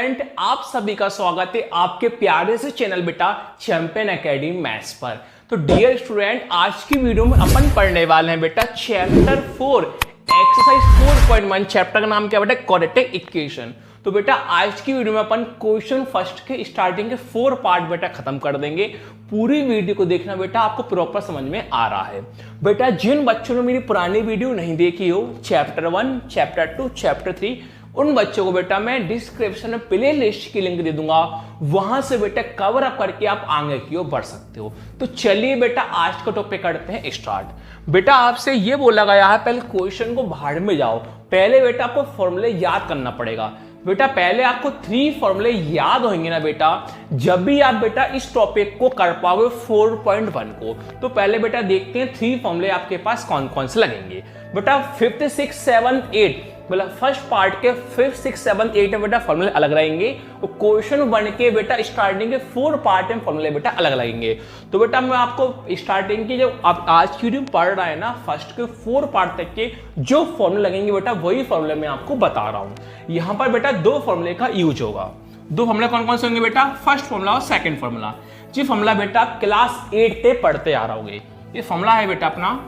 And आप सभी का स्वागत है आपके प्यारे से चैनल बेटा चैंपियन एकेडमी मैथ्स पर। तो डियर स्टूडेंट, आज की वीडियो में अपन पढ़ने वाले हैं बेटा चैप्टर 4 एक्सरसाइज 4.1। चैप्टर का नाम क्या बेटा? Quadratic equation. तो बेटा आज की वीडियो में अपन क्वेश्चन फर्स्ट के स्टार्टिंग के 4 पार्ट बेटा खत्म कर देंगे। पूरी वीडियो को देखना बेटा, आपको प्रॉपर समझ में आ रहा है। बेटा जिन बच्चों ने मेरी पुरानी वीडियो नहीं देखी हो, चैप्टर 1, चैप्टर 2, चैप्टर 3, उन बच्चों को बेटा मैं डिस्क्रिप्शन में प्ले लिस्ट की लिंक दे दूंगा, वहां से बेटा कवर अप करके आप आगे की ओर बढ़ सकते हो। तो चलिए बेटा आज का टॉपिक करते हैं स्टार्ट। बेटा आपसे ये बोला गया है पहले क्वेश्चन को भाड़ में जाओ, पहले बेटा आपको फॉर्मूले याद करना पड़ेगा। बेटा पहले आपको 3 फॉर्मूले याद होंगे ना बेटा, जब भी आप बेटा इस टॉपिक को कर पाओगे 4.1 को। तो पहले बेटा देखते हैं 3 फॉर्मूले आपके पास कौन कौन से लगेंगे। बेटा 5th, 6th, 7th, 8 मतलब फर्स्ट पार्ट के 5th, 6th, 7th, 8 में बेटा फॉर्मूले अलग रहेंगे, और क्वेश्चन 1 के बेटा स्टार्टिंग के 4 पार्ट में फॉर्मूले बेटा अलग लगेंगे। तो बेटा मैं आपको स्टार्टिंग की जो आप आज की वीडियो पढ़ रहा है ना, फर्स्ट के 4 पार्ट तक के जो फॉर्मूले लगेंगे बेटा वही फॉर्मूले मैं आपको बता रहा हूं। यहां पर बेटा 2 फॉर्मूले का यूज होगा। 2 फॉर्मूले कौन कौन से होंगे बेटा? फर्स्ट फॉर्मूला और सेकंड फॉर्मूला। जी फॉर्मूला बेटा क्लास 8 से पढ़ते आ रहे होगे। ये फॉर्मूला है बेटा अपना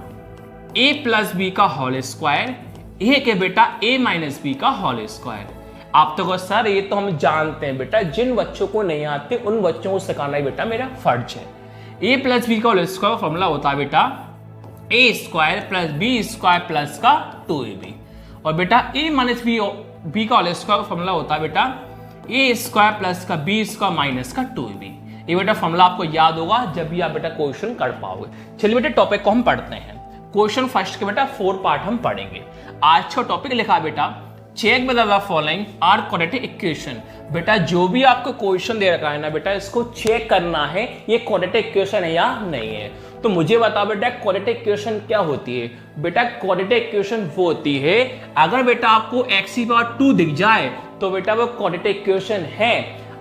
a प्लस बी का होल स्क्वायर, ए के बेटा a माइनस बी का होल स्क्वायर। आप तो सर ये तो हम जानते हैं बेटा, जिन बच्चों को नहीं आते उन बच्चों को सिखाना ही बेटा मेरा फर्ज है। a प्लस बी का होल स्क्वायर फॉर्मूला होता है बेटा a square plus b square plus का 2ab, और बेटा a माइनस बी का होल स्क्वायर फॉर्मूला होता है बेटा a स्क्वायर प्लस का b स्क्वायर माइनस का 2ab। ये बेटा फॉर्मूला आपको याद होगा जब भी आप बेटा क्वेश्चन कर पाओगे। चलिए बेटा टॉपिक को हम पढ़ते हैं। क्वेश्चन फर्स्ट के बेटा 4 पार्ट हम पढ़ेंगे। आज का टॉपिक लिखा है बेटा check with the following are quadratic equation. बेटा जो भी आपको क्वेश्चन दे रखा है ना बेटा, इसको चेक करना है ये क्वाड्रेटिक इक्वेशन है या नहीं है। तो मुझे बताओ बेटा क्वाड्रेटिक इक्वेशन क्या होती है? बेटा क्वाड्रेटिक इक्वेशन वो होती है अगर बेटा आपको x⁻2 दिख जाए तो बेटा वो क्वाड्रेटिक इक्वेशन है।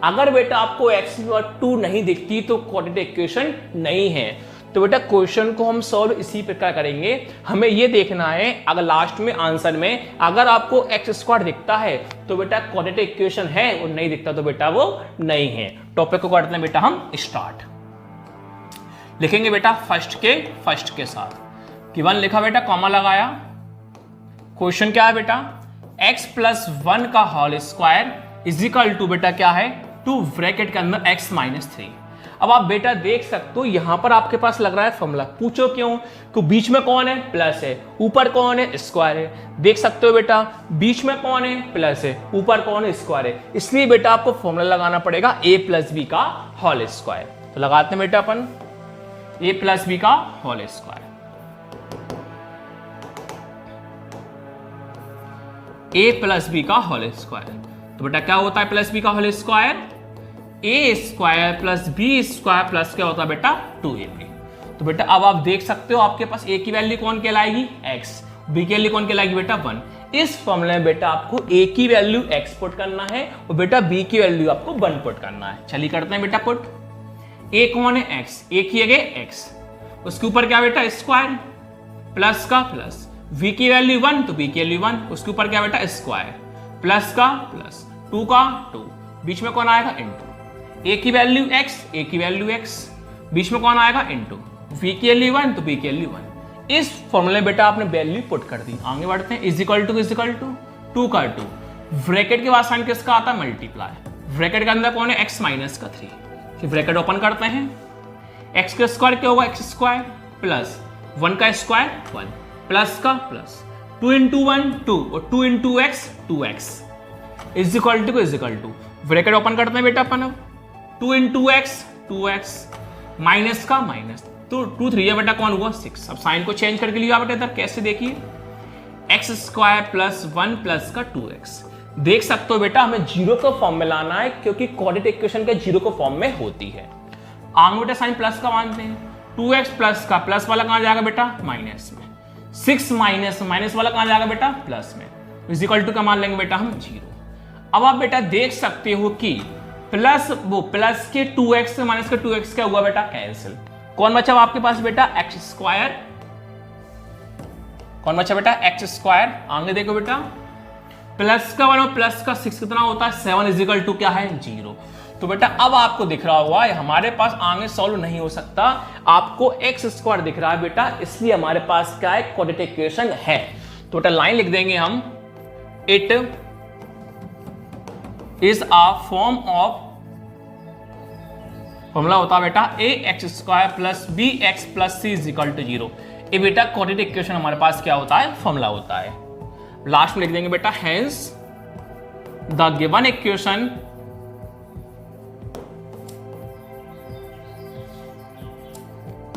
अगर बेटा आपको x⁻2 नहीं दिखती तो क्वाड्रेटिक इक्वेशन नहीं है। तो बेटा क्वेश्चन को हम सॉल्व इसी प्रकार करेंगे। हमें ये देखना है अगर लास्ट में आंसर में अगर आपको x² दिखता है तो बेटा क्वाड्रेटिक इक्वेशन है, और नहीं दिखता तो बेटा वो नहीं है। टॉपिक को करते हैं बेटा हम स्टार्ट। लिखेंगे बेटा फर्स्ट के साथ कि 1 लिखा बेटा, कॉमा लगाया। क्वेश्चन क्या है बेटा? x प्लस 1 का whole square is equal to बेटा क्या है? 2 ब्रैकेट के अंदर x माइनस 3। अब आप बेटा देख सकते हो यहां पर आपके पास लग रहा है फॉर्मूला। पूछो क्यों? तो बीच में कौन है? प्लस है। ऊपर कौन है? स्क्वायर है। देख सकते हो बेटा बीच में कौन है? प्लस है। ऊपर कौन है? स्क्वायर है। इसलिए बेटा आपको फॉर्मूला लगाना पड़ेगा a प्लस बी का होल स्क्वायर। तो लगाते हैं बेटा अपन a प्लस बी का whole square. a plus b का होल स्क्वायर। तो बेटा क्या होता है प्लस बी का whole square? a square plus b square plus क्या होता है बेटा? 2ab। तो बेटा अब आप देख सकते हो आपके पास a की वैल्यू कौन कहलाएगी? x, b की वैल्यू कौन कहलाएगी बेटा? 1। इस फॉर्मूले में बेटा आपको a की वैल्यू x पुट करना है और बेटा b की वैल्यू आपको 1 पुट करना है। चलिए करते हैं बेटा पुट। a कौन है? x, a की जगह x, उसके ऊपर क्या बेटा? स्क्वायर प्लस का प्लस, v की वैल्यू 1 तो b की वैल्यू 1, उसके ऊपर क्या बेटा? स्क्वायर प्लस का प्लस, 2 का 2, बीच में कौन आएगा? इनटू। a की वैल्यू x, a की वैल्यू x, बीच में कौन आएगा? इनटू। v की वैल्यू 1 तो b की वैल्यू 1। इस फॉर्मूले में बेटा आपने वैल्यू पुट कर दी। आगे बढ़ते हैं। इज इक्वल टू 2 का 2, ब्रैकेट के बाद साइन किसका आता है? मल्टीप्लाई। ब्रैकेट के अंदर कौन है? x माइनस का 3। फिर ब्रैकेट ओपन करते हैं। x का स्क्वायर क्या होगा? x स्क्वायर प्लस 1 का स्क्वायर 1 प्लस का प्लस 2 इंटू 1 2 और 2 into x 2x is equal to bracket open करते हैं बेटा अपन। 2 इंटू x 2x माइनस का माइनस, तो 2 3 बेटा कौन हुआ? 6। अब साइन को चेंज करके लिया बेटा इधर, कैसे देखिए? x स्क्वायर प्लस 1 प्लस का 2x। देख सकते हो बेटा हमें 0 का फॉर्म में लाना है क्योंकि क्वाड्रेटिक इक्वेशन के 0 को फॉर्म में होती है। आगे बेटा साइन प्लस का मानते हैं। 2x प्लस का प्लस वाला कहां जाएगा बेटा? माइनस में। 6 माइनस माइनस वाला कहां जाएगा बेटा? प्लस में। इज इक्वल टू का मान लेंगे बेटा हम 0। अब आप बेटा देख सकते हो कि प्लस के 2x से माइनस के 2x क्या हुआ बेटा? कैंसिल। कौन बचा आपके पास बेटा? x square. कौन बचा बेटा? x square. आगे देखो बेटा प्लस का 1 और प्लस का 6 कितना होता है 7 इजिकल टू क्या है 0। तो बेटा अब आपको दिख रहा होगा हमारे पास आगे सॉल्व नहीं हो सकता, आपको एक्स स्क्वायर दिख रहा है बेटा, इसलिए हमारे पास क्या है क्वाड्रेटिक इक्वेशन है। तो बेटा लाइन लिख देंगे हम, it is a form of, formula होता है बेटा A X square plus B X plus C is equal to 0। ये बेटा क्वाड्रेटिक इक्वेशन हमारे पास क्या होता है फॉर्मूला होता है। लास्ट में लिख देंगे बेटा hence the given equation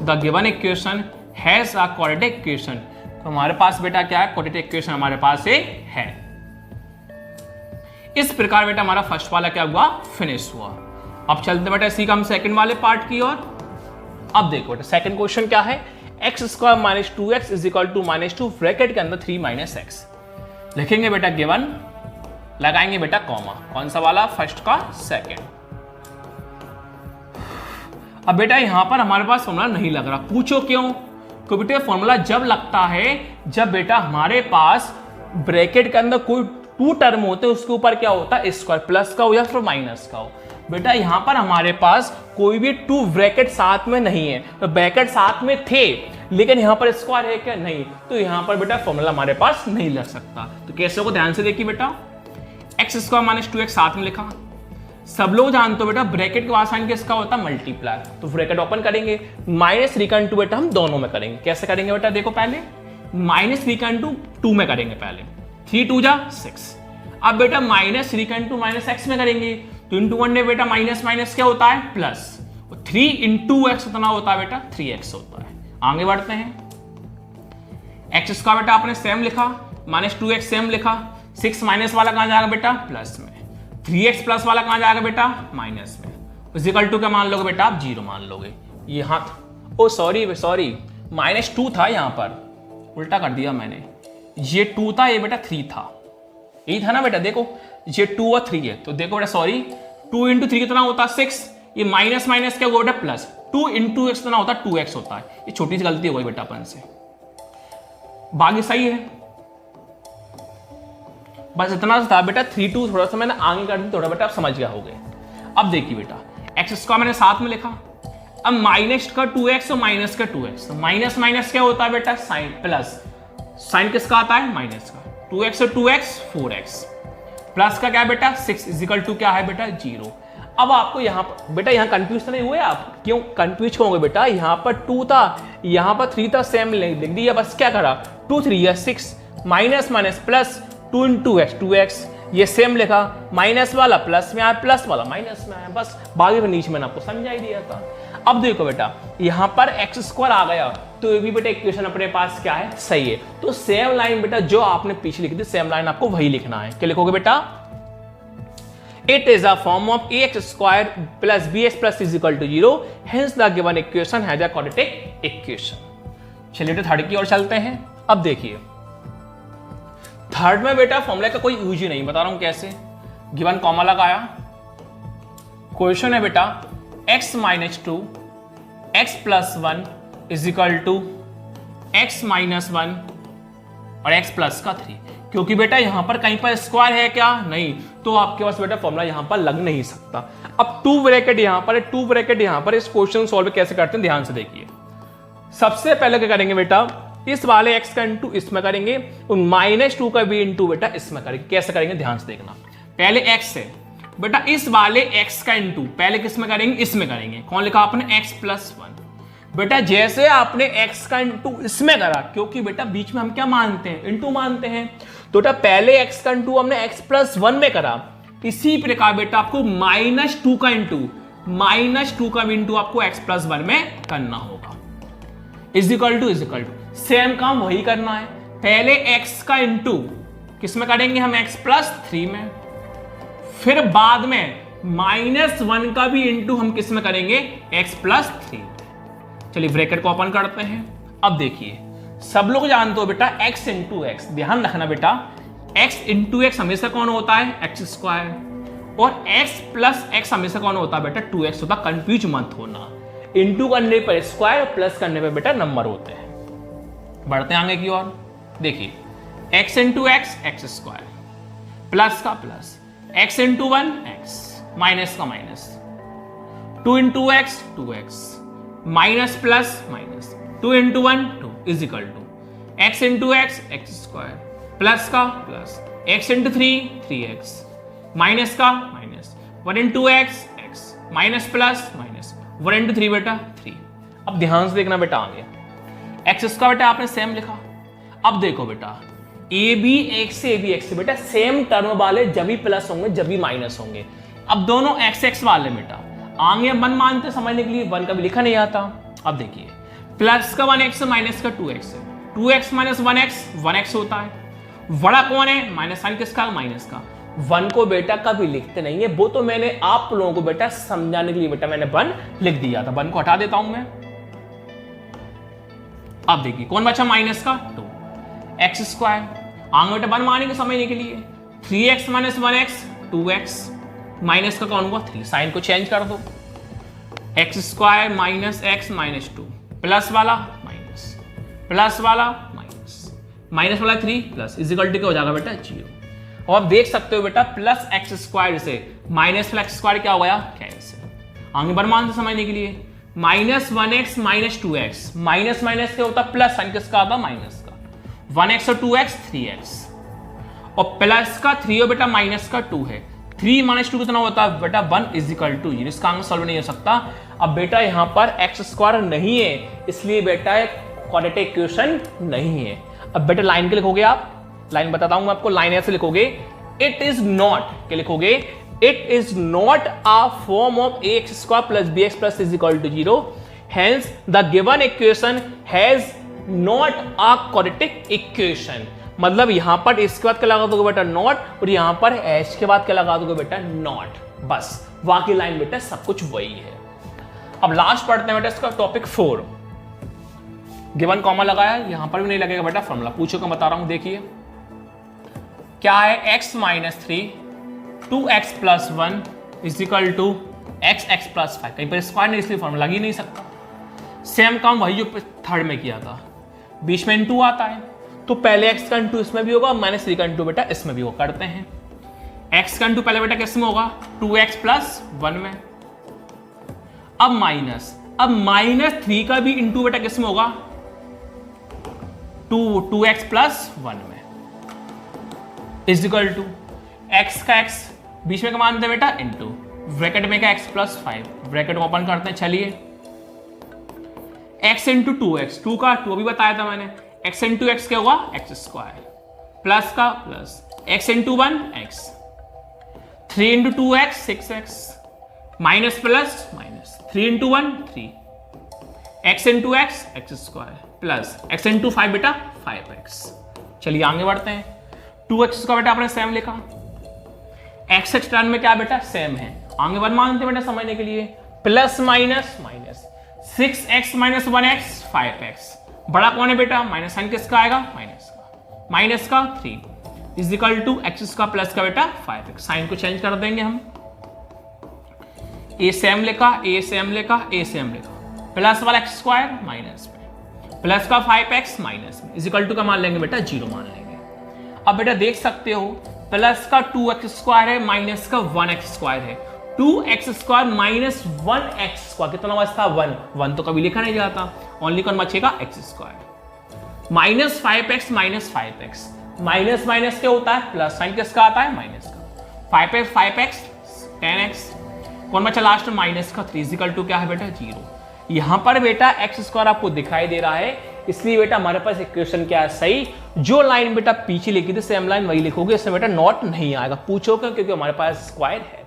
the given equation has a quadratic equation. तो हमारे पास बेटा क्या है क्वाड्रेटिक इक्वेशन हमारे पास है। इस प्रकार बेटा हमारा फर्स्ट वाला क्या हुआ फिनिश हुआ। अब चलते बेटा इसी का हम सेकंड वाले पार्ट की ओर। अब देखो बेटा सेकंड क्वेश्चन क्या है, x square minus 2x is equal to -2 bracket के अंदर 3 माइनस एक्स लिखेंगे बेटा गिवन, लगाएंगे बेटा कॉमा, कौन सा वाला फर्स्ट का सेकंड। अब बेटा यहां पर हमारे पास फॉर्मूला नहीं लग रहा, पूछो क्यों, क्योंकि बेटा फॉर्मूला जब लगता है जब बेटा हमारे पास ब्रैकेट के अंदर कोई 2 टर्म होते हैं उसके ऊपर क्या होता है स्क्वायर, प्लस का हो या फिर माइनस का हो। बेटा यहां पर हमारे पास कोई भी 2 ब्रैकेट साथ में नहीं है, तो ब्रैकेट साथ में थे लेकिन यहां पर स्क्वायर है क्या नहीं, तो यहां पर बेटा फॉर्मूला हमारे पास नहीं लग सकता। तो कैसे को ध्यान से देखिए बेटा, एक्स स्क्वायर माइनस 2x साथ में लिखा, सब लोग जानते हो बेटा ब्रैकेट का साइन किसका होता है मल्टीप्लाई, तो ब्रैकेट ओपन करेंगे, माइनस 3 बेटा हम दोनों में करेंगे। कैसे करेंगे बेटा देखो, पहले -3 2 में करेंगे, पहले 3 2 जा 6। अब बेटा -3 माइनस एक्स में करेंगे, तो इंटू 1 में बेटा माइनस माइनस क्या होता है प्लस, 3 इंटू एक्स उतना होता है बेटा 3x होता है। आगे बढ़ते हैं, एक्स स्क्वायर बेटा आपने सेम लिखा, -2x सेम लिखा, 6 माइनस वाला कहां जाएगा बेटा प्लस में, 3x प्लस वाला कहां जाएगा बेटा माइनस में, इक्वल टू क्या मान लोगे बेटा आप 0 मान लोगे। यहां ओ सॉरी -2 था, यहां पर उल्टा कर दिया मैंने, ये 2 था ये बेटा 3 था, यही था ना बेटा, देखो ये 2 और 3 है, तो देखो बेटा सॉरी 2 इंटू 3 कितना होता है 6, ये माइनस माइनस क्या होगा बेटा प्लस, 2 इंटू एक्स कितना होता है 2x होता है। ये छोटी सी गलती हो गई बेटा अपन से, बाकी सही है, बस इतना था बेटा 3 2 थोड़ा सा मैंने आगे कर दी, थोड़ा बेटा आप समझ गया होगे। अब देखिए बेटा एक्स स्क्वायर मैंने साथ में लिखा, अब माइनस का 2x और माइनस का 2x, तो माइनस माइनस क्या होता है बेटा साइन प्लस, साइन किसका आता है माइनस का, 2x और 2x 4x प्लस का क्या है बेटा 6 इजिकल टू क्या है बेटा 0। अब आपको यहाँ पर बेटा यहाँ कंफ्यूज नहीं हुए आप, क्यों कंफ्यूज होंगे बेटा, यहाँ पर 2 था यहाँ पर 3 था, सेम लिख दिया, बस क्या करा 2 3 या 6 minus minus plus 2 into X 2x, ये सेम लिखा, माइनस वाला प्लस में आया प्लस वाला माइनस में आया, बस बाकी फिर नीचे मैंने आपको समझा ही दिया था। अब देखो बेटा यहाँ पर एक्स स्क्वायर आ गया, तो ये भी बेटा इक्वेशन अपने पास क्या है सही है, तो सेम लाइन बेटा जो आपने पीछे लिखी थी सेम लाइन आपको वही लिखना है। क्या लिखोगे बेटा, it is a form of ax square plus bx plus is equal to 0, hence the given equation has a quadratic equation. चलिए बेटा थर्ड की ओर चलते हैं। अब देखिए थर्ड में बेटा फॉर्मूला का कोई यूज ही नहीं, बता रहा हूं कैसे, गिवन कॉमा लगाया, क्वेश्चन है बेटा x minus 2 x plus 1 is equal to x minus 1 और x प्लस का 3, क्योंकि बेटा यहां पर कहीं पर स्क्वायर है क्या नहीं, तो आपके पास बेटा फॉर्मूला यहां पर लग नहीं सकता। अब 2 ब्रैकेट यहां पर है, 2 ब्रैकेट यहां पर, इस क्वेश्चन सॉल्व कैसे करते हैं ध्यान से देखिए। सबसे पहले क्या करेंगे बेटा, इस वाले x का इंटू इसमें करेंगे और -2 का भी इंटू बेटा इसमें करेंगे। कैसे करेंगे ध्यान से देखना, पहले x है बेटा, इस वाले x का इंटू पहले किस में करेंगे इसमें करेंगे, कौन लिखा आपने x प्लस 1, बेटा जैसे आपने x का इंटू इसमें करा, क्योंकि बेटा बीच में हम क्या मानते हैं इंटू मानते हैं, तो बेटा पहले x का इंटू हमने x प्लस 1 में करा, इसी प्रकार बेटा आपको -2 का इंटू -2 का भी इंटू आपको x प्लस 1 में करना होगा, इज इक्वल टू सेम काम वही करना है, पहले x का इंटू किस में करेंगे हम x प्लस 3 में, फिर बाद में -1 का भी इंटू हम किस में करेंगे x प्लस 3। चलिए ब्रैकेट को ओपन करते हैं। अब देखिए सब लोग जानते हो बेटा x इंटू एक्स, ध्यान रखना बेटा x इंटू एक्स हमेशा कौन होता है एक्स स्क्वायर, और x प्लस एक्स हमेशा कौन होता है बेटा 2x होता, कंफ्यूज मत होना, इंटू करने पर स्क्वायर प्लस करने पर बेटा नंबर होते हैं। बढ़ते हैं आगे की ओर, देखिए x into X X square plus का plus, x into 1 x, minus का minus, 2 into X 2x, minus plus minus, 2 into 1 2 is equal to x into X X square, plus का plus, x into 3 3x, minus का minus, 1 into X X, minus plus minus, 1 into 3 बेटा 3। अब ध्यान से देखना बेटा, आ गया एक्स स्क्वायर बेटा आपने सेम लिखा। अब देखो बेटा ए बी एक्स से बेटा सेम टर्म वाले जब भी प्लस होंगे जब भी माइनस होंगे। अब दोनों एक्स एक्स वाले बेटा आगे 1 मानते समझने के लिए, 1 का भी लिखा नहीं आता। अब देखिए प्लस का 1x माइनस का 2x है, 2x माइनस 1x होता है। बड़ा कौन है? माइनस साइन किसका? माइनस का। 1 को बेटा कभी लिखते नहीं है, वो तो मैंने आप लोगों को बेटा समझाने के लिए बेटा मैंने 1 लिख दिया था। 1 को हटा देता हूं मैं। अब देखिए कौन बचा? माइनस का 2x स्क्वायर, आगे बेटा 1 मानेंगे समझने के लिए। 3x minus 1x 2x, minus का कौन हुआ? 3। साइन को चेंज कर दो, x square minus x minus 2, plus वाला माइनस, प्लस वाला माइनस, माइनस वाला 3 प्लस, इज इक्वल टू क्या हो जाएगा बेटा? 0। और आप देख सकते हो बेटा प्लस एक्स स्क्वायर से माइनस एक्स स्क्वायर क्या हो गया? कैंसिल। आगे 1 मान से समझने के लिए, minus 1x minus 2x, minus minus क्या होता? प्लस, साइन किसका आता? माइनस का। 1x और 2x 3x, और प्लस का 3 और बेटा माइनस का 2 है। 3 माइनस 2 कितना होता है बेटा? 1 इज इक्वल टू 0। इसका आंसर सॉल्व नहीं हो सकता। अब बेटा यहां पर एक्स स्क्वायर नहीं है, इसलिए बेटा एक क्वाड्रेटिक इक्वेशन नहीं है। अब बेटा लाइन के लिखोगे आप, लाइन बताता हूं मैं आपको। लाइन ऐसे लिखोगे, इट इज नॉट, क्या लिखोगे? It is not a form of ax square plus bx plus is equal to 0, hence the given equation has not a quadratic equation. मतलब यहां पर इसके बाद क्या लगा दोगे बेटा? नॉट, और यहां पर एच के बाद क्या लगा दोगे बेटा? नॉट। बस बाकी लाइन बेटा सब कुछ वही है। अब लास्ट पढ़ते हैं बेटा इसका टॉपिक 4। गिवन कॉमा लगाया, यहां पर भी नहीं लगेगा बेटा फॉर्मूला। पूछो क्या बता रहा हूं, देखिए क्या है? x minus 3 2x plus 1 is equal to x plus 5। कहीं पर स्क्वायर नहीं, इसलिए फॉर्मूला लग ही नहीं सकता। सेम काम वही जो थर्ड में किया था, बीच में इंटू आता है, तो पहले x का इंटू इसमें भी होगा, माइनस 3 का इंटू बेटा इसमें भी होगा। करते हैं, x का इंटू पहले बेटा किस में होगा? 2x प्लस 1 में। अब माइनस 3 का भी इंटू बेटा किस में होगा? 2x प्लस 1 में, इज इक्वल टू x का x बीच में क्या मानते हैं बेटा? इंटू ब्रैकेट में क्या? x प्लस 5, ब्रैकेट ओपन करते हैं। चलिए x इंटू 2x, 2 का 2 भी बताया था मैंने, x इंटू एक्स क्या होगा? एक्स स्क्वायर, प्लस का plus, x into 1 x, 3 into 2x 6x, minus plus minus, 3 into 1 3, x into X X square, plus x into 5 बेटा 5x। चलिए आगे बढ़ते हैं। 2x का बेटा आपने सेम लिखा, x एक्स टर्म में क्या बेटा? सेम है। आगे 1 मानते बेटा समझने के लिए, plus minus minus, 6x minus 1x 5x। बड़ा कौन है बेटा? माइनस साइन किसका आएगा? माइनस का 3 इज इक्वल टू एक्स का प्लस का बेटा 5x। साइन को चेंज कर देंगे हम, ए सेम लिखा, ए सेम लिखा, ए सेम लिखा, प्लस वाला एक्स स्क्वायर माइनस में, प्लस का 5x माइनस में, इज इक्वल टू का मान लेंगे बेटा 0 मान लेंगे। अब बेटा देख सकते हो प्लस का 2x स्क्वायर है, माइनस का 1x स्क्वायर है। 2x square minus 1x square कितना बचता? 1 तो कभी लिखा नहीं जाता, ओनली कौन बचेगा? x square, minus 5x minus 5x, minus minus क्या होता है? प्लस, साइन किसका आता है? माइनस का। 5x 10x, कौन बचा लास्ट में? माइनस का 3 इक्वल टू क्या है बेटा? 0। यहां पर बेटा x स्क्वायर आपको दिखाई दे रहा है, इसलिए बेटा हमारे पास इक्वेशन क्या है? सही। जो लाइन बेटा पीछे लिखी थी सेम लाइन वही लिखोगे, इसमें बेटा नॉट नहीं आएगा। पूछो क्योंकि हमारे पास स्क्वायर है।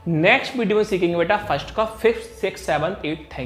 नेक्स्ट वीडियो में सीखेंगे बेटा फर्स्ट का 5th 6th 7th 8th। Thank